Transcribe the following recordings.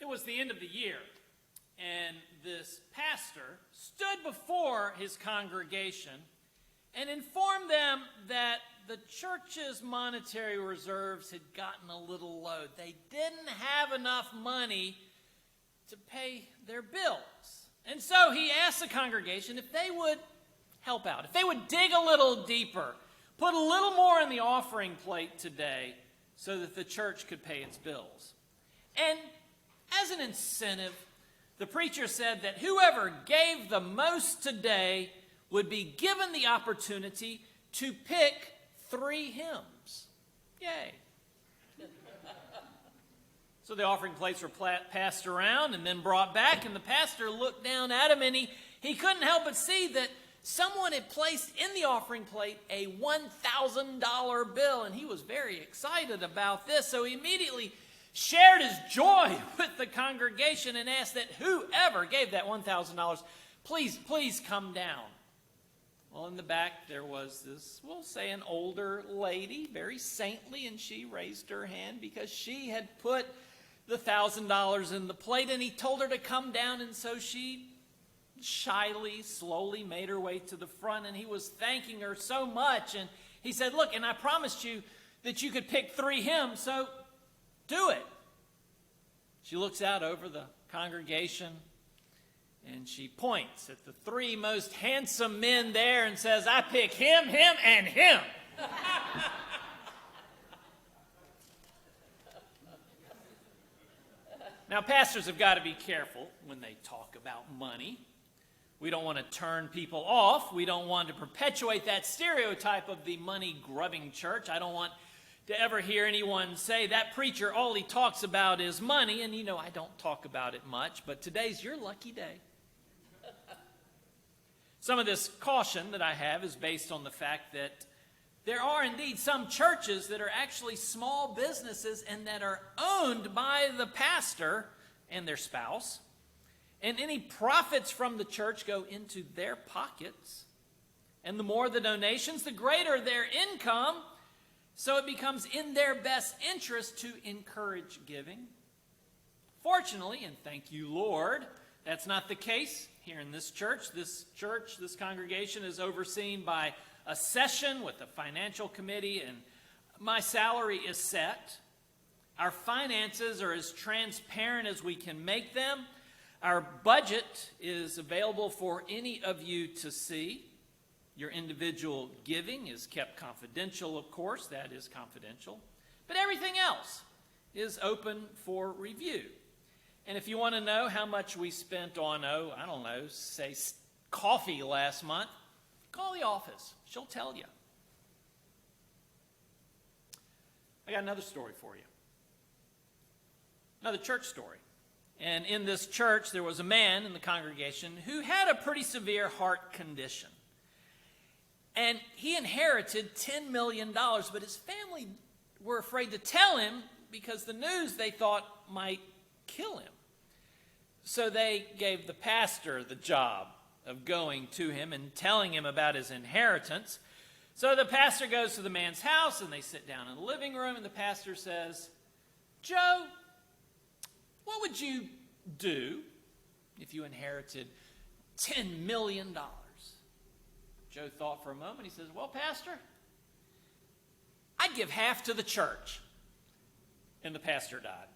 It was the end of the year, and this pastor stood before his congregation and informed them that the church's monetary reserves had gotten a little low. They didn't have enough money to pay their bills. And so he asked the congregation if they would help out, if they would dig a little deeper, put a little more in the offering plate today so that the church could pay its bills. And as an incentive, the preacher said that whoever gave the most today would be given the opportunity to pick 3 hymns. Yay. So the offering plates were passed around and then brought back, and the pastor looked down at him, and he couldn't help but see that someone had placed in the offering plate a $1,000 bill, and he was very excited about this. So he immediately shared his joy with the congregation and asked that whoever gave that $1,000, please come down. Well, in the back there was this, we'll say an older lady, very saintly, and she raised her hand because she had put the $1,000 in the plate, and he told her to come down, and so she shyly, slowly made her way to the front, and he was thanking her so much, and he said, look, and I promised you that you could pick 3 hymns, so do it. She looks out over the congregation, and she points at the 3 most handsome men there and says, I pick him, him, and him. Now, pastors have got to be careful when they talk about money. We don't want to turn people off. We don't want to perpetuate that stereotype of the money-grubbing church. I don't want to ever hear anyone say, that preacher, all he talks about is money. And you know, I don't talk about it much, but today's your lucky day. Some of this caution that I have is based on the fact that there are indeed some churches that are actually small businesses and that are owned by the pastor and their spouse. And any profits from the church go into their pockets. And the more the donations, the greater their income. So it becomes in their best interest to encourage giving. Fortunately, and thank you, Lord, that's not the case here in this church. This congregation is overseen by a session with a financial committee, and my salary is set. Our finances are as transparent as we can make them. Our budget is available for any of you to see. Your individual giving is kept confidential, of course. That is confidential. But everything else is open for review. And if you want to know how much we spent on, say coffee last month, call the office. She'll tell you. I got another story for you. Another church story. And in this church, there was a man in the congregation who had a pretty severe heart condition. And he inherited $10 million, but his family were afraid to tell him because the news, they thought, might kill him. So they gave the pastor the job of going to him and telling him about his inheritance. So the pastor goes to the man's house, and they sit down in the living room, and the pastor says, Joe, what would you do if you inherited $10 million? Joe thought for a moment. He says, well, pastor, I'd give half to the church. And the pastor died.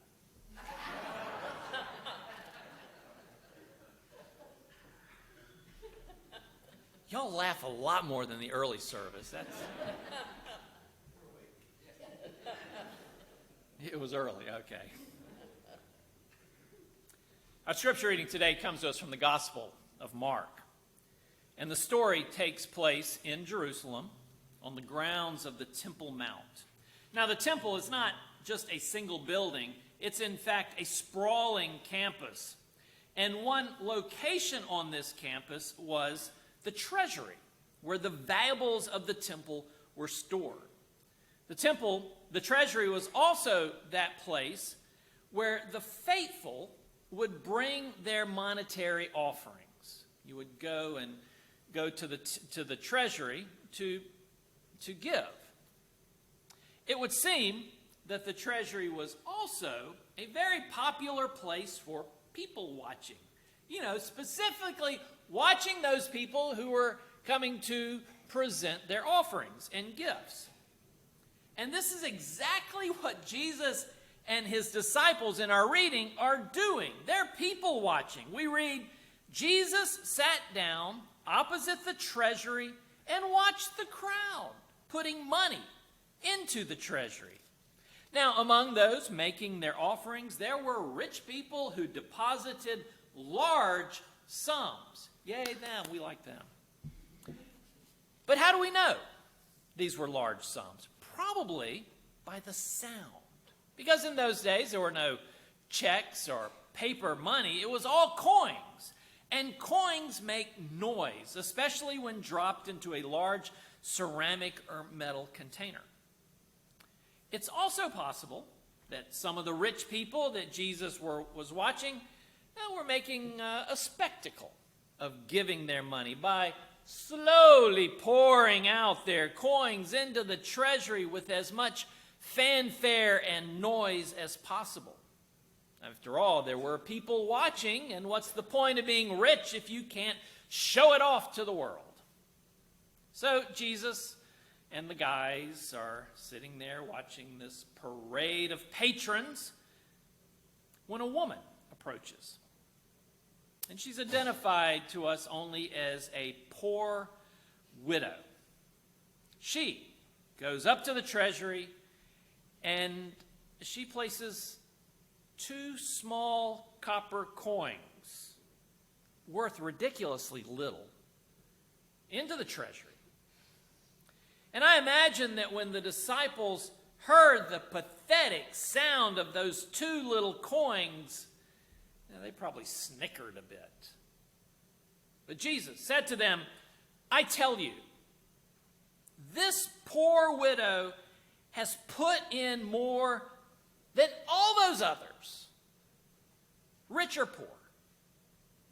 Y'all laugh a lot more than the early service. It was early, okay. Our scripture reading today comes to us from the Gospel of Mark. And the story takes place in Jerusalem on the grounds of the Temple Mount. Now, the temple is not just a single building. It's, in fact, a sprawling campus. And one location on this campus was the treasury, where the valuables of the temple were stored. The treasury was also that place where the faithful would bring their monetary offerings. You would go to the treasury to give. It would seem that the treasury was also a very popular place for people watching. You know, specifically watching those people who were coming to present their offerings and gifts. And this is exactly what Jesus and his disciples in our reading are doing. They're people watching. We read, Jesus sat down opposite the treasury and watched the crowd putting money into the treasury. Now, among those making their offerings, there were rich people who deposited large sums. Yay, them. We like them. But how do we know these were large sums? Probably by the sound. Because in those days, there were no checks or paper money. It was all coins. And coins make noise, especially when dropped into a large ceramic or metal container. It's also possible that some of the rich people that Jesus was watching were making a spectacle of giving their money by slowly pouring out their coins into the treasury with as much fanfare and noise as possible. After all, there were people watching, and what's the point of being rich if you can't show it off to the world? So Jesus and the guys are sitting there watching this parade of patrons when a woman approaches. And she's identified to us only as a poor widow. She goes up to the treasury and she places 2 small copper coins worth ridiculously little into the treasury. And I imagine that when the disciples heard the pathetic sound of those 2 little coins, they probably snickered a bit. But Jesus said to them, I tell you, this poor widow has put in more than all those others, rich or poor,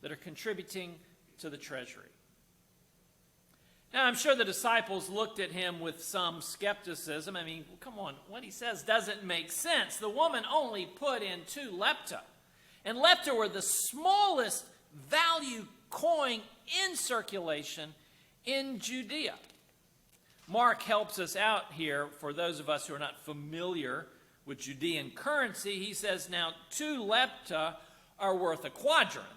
that are contributing to the treasury. Now, I'm sure the disciples looked at him with some skepticism. I mean, come on, what he says doesn't make sense. The woman only put in 2 lepta. And lepta were the smallest value coin in circulation in Judea. Mark helps us out here for those of us who are not familiar with Judean currency. He says now 2 lepta are worth a quadrant.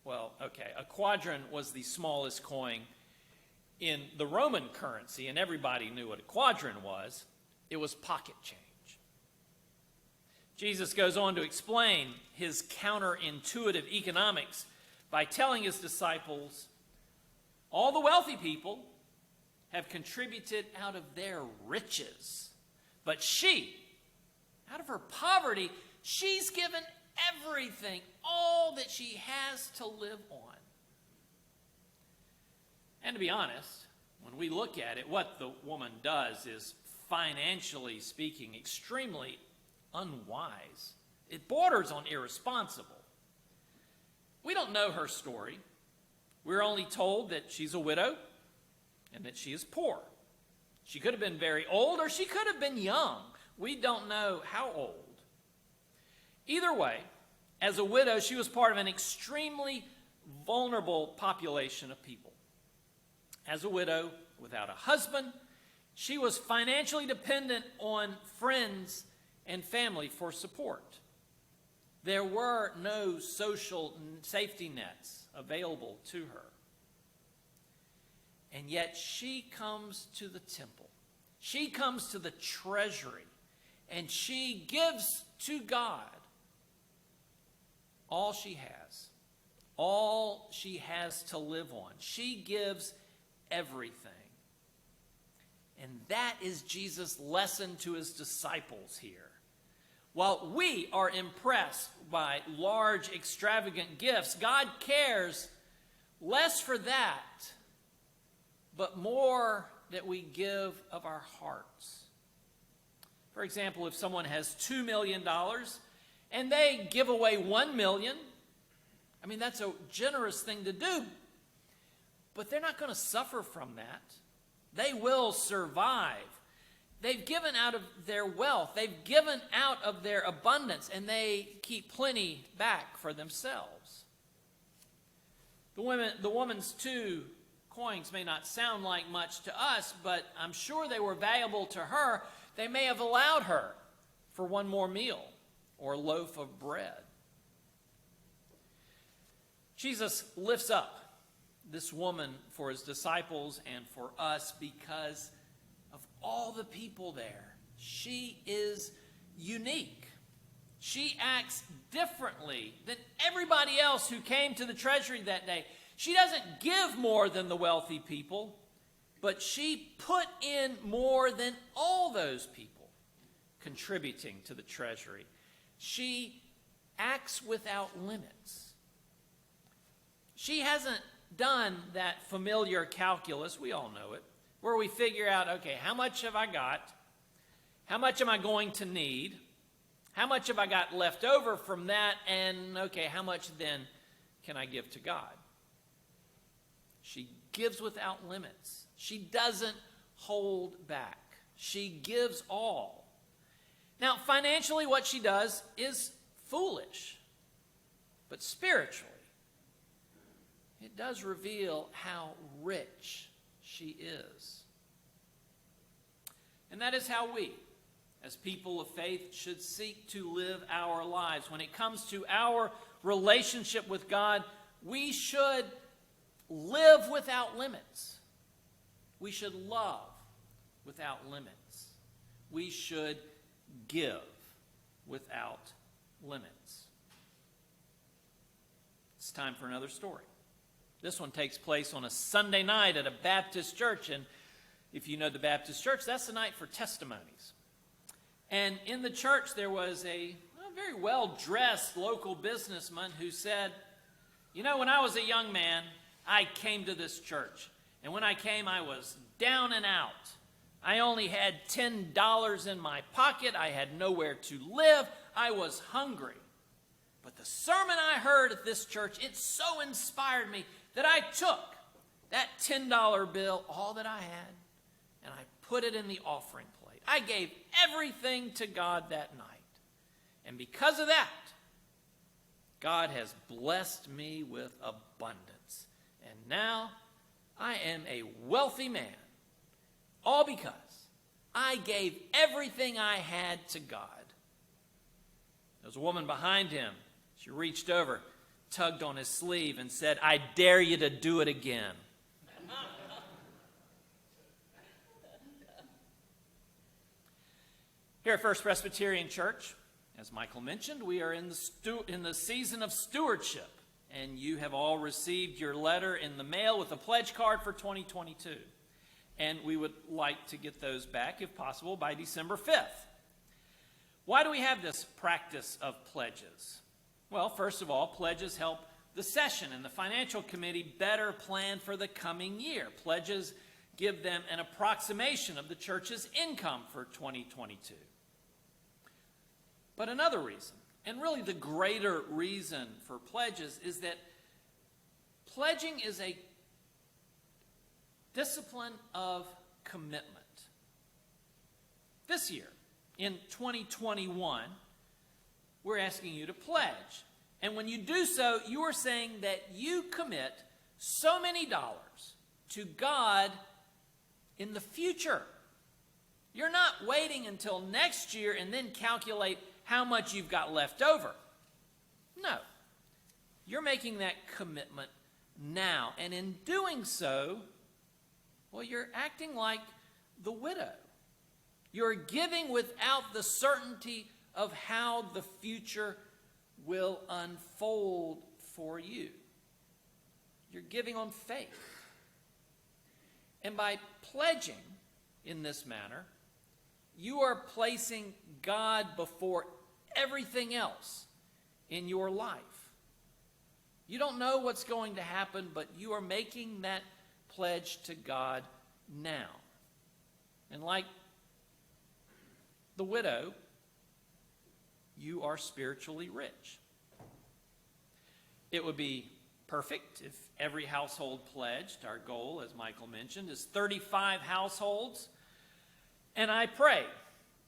Well, okay, a quadrant was the smallest coin in the Roman currency, and everybody knew what a quadrant was. It was pocket change. Jesus goes on to explain his counterintuitive economics by telling his disciples, all the wealthy people have contributed out of their riches, but she, out of her poverty, she's given everything, all that she has to live on. And to be honest, when we look at it, what the woman does is, financially speaking, extremely unwise. It borders on irresponsible. We don't know her story. We're only told that she's a widow and that she is poor. She could have been very old or she could have been young. We don't know how old. Either way, as a widow, she was part of an extremely vulnerable population of people. As a widow without a husband, she was financially dependent on friends and family for support. There were no social safety nets available to her. And yet she comes to the temple. She comes to the treasury. And she gives to God all she has. All she has to live on. She gives everything. And that is Jesus' lesson to his disciples here. While we are impressed by large, extravagant gifts, God cares less for that, but more that we give of our hearts. For example, if someone has $2 million and they give away $1 million, I mean, that's a generous thing to do, but they're not going to suffer from that. They will survive. they've given out of their wealth. They've given out of their abundance, and they keep plenty back for themselves. The woman's 2 coins may not sound like much to us, but I'm sure they were valuable to her. They may have allowed her for one more meal or a loaf of bread. Jesus lifts up this woman for his disciples and for us because of all the people there. She is unique. She acts differently than everybody else who came to the treasury that day. She doesn't give more than the wealthy people, but she put in more than all those people contributing to the treasury. She acts without limits. She hasn't done that familiar calculus, we all know it, where we figure out, okay, how much have I got? How much am I going to need? How much have I got left over from that? And, okay, how much then can I give to God? She gives without limits. She doesn't hold back. She gives all. Now, financially, what she does is foolish. But spiritually, it does reveal how rich she is. And that is how we, as people of faith, should seek to live our lives. When it comes to our relationship with God, we should live without limits. We should love without limits. We should give without limits. It's time for another story. This one takes place on a Sunday night at a Baptist church, and if you know the Baptist church, that's the night for testimonies. And in the church there was a very well-dressed local businessman who said, you know, when I was a young man, I came to this church, and when I came, I was down and out. I only had $10 in my pocket. I had nowhere to live. I was hungry. But the sermon I heard at this church, it so inspired me that I took that $10 bill, all that I had, and I put it in the offering plate. I gave everything to God that night. And because of that, God has blessed me with abundance. And now I am a wealthy man, all because I gave everything I had to God. There was a woman behind him. She reached over, tugged on his sleeve, and said, I dare you to do it again. Here at First Presbyterian Church, as Michael mentioned, we are in the season of stewardship. And you have all received your letter in the mail with a pledge card for 2022. And we would like to get those back, if possible, by December 5th. Why do we have this practice of pledges? Well, first of all, pledges help the session and the financial committee better plan for the coming year. Pledges give them an approximation of the church's income for 2022. But another reason, and really the greater reason for pledges, is that pledging is a discipline of commitment. This year, in 2021, we're asking you to pledge. And when you do so, you are saying that you commit so many dollars to God in the future. You're not waiting until next year and then calculate how much you've got left over. No. You're making that commitment now. And in doing so, well, you're acting like the widow. You're giving without the certainty of how the future will unfold for you. You're giving on faith. And by pledging in this manner, you are placing God before everything else in your life. You don't know what's going to happen, but you are making that pledge to God now. And like the widow, you are spiritually rich. It would be perfect if every household pledged. Our goal, as Michael mentioned, is 35 households. And I pray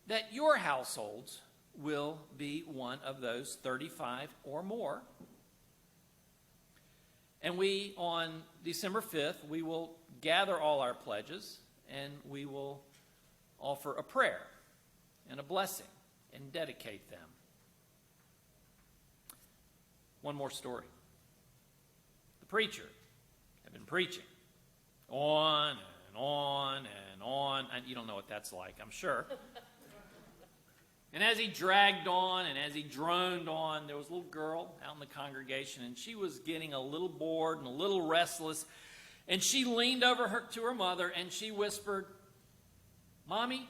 that your households will be one of those 35 or more. And we, on December 5th, we will gather all our pledges and we will offer a prayer and a blessing and dedicate them. One more story. The preacher had been preaching on and on and on. And you don't know what that's like, I'm sure. And as he dragged on and as he droned on, there was a little girl out in the congregation, and she was getting a little bored and a little restless. And she leaned over to her mother and she whispered, "Mommy,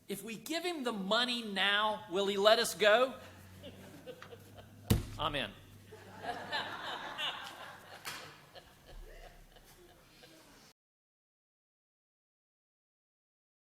if we give him the money now, will he let us go?" Amen.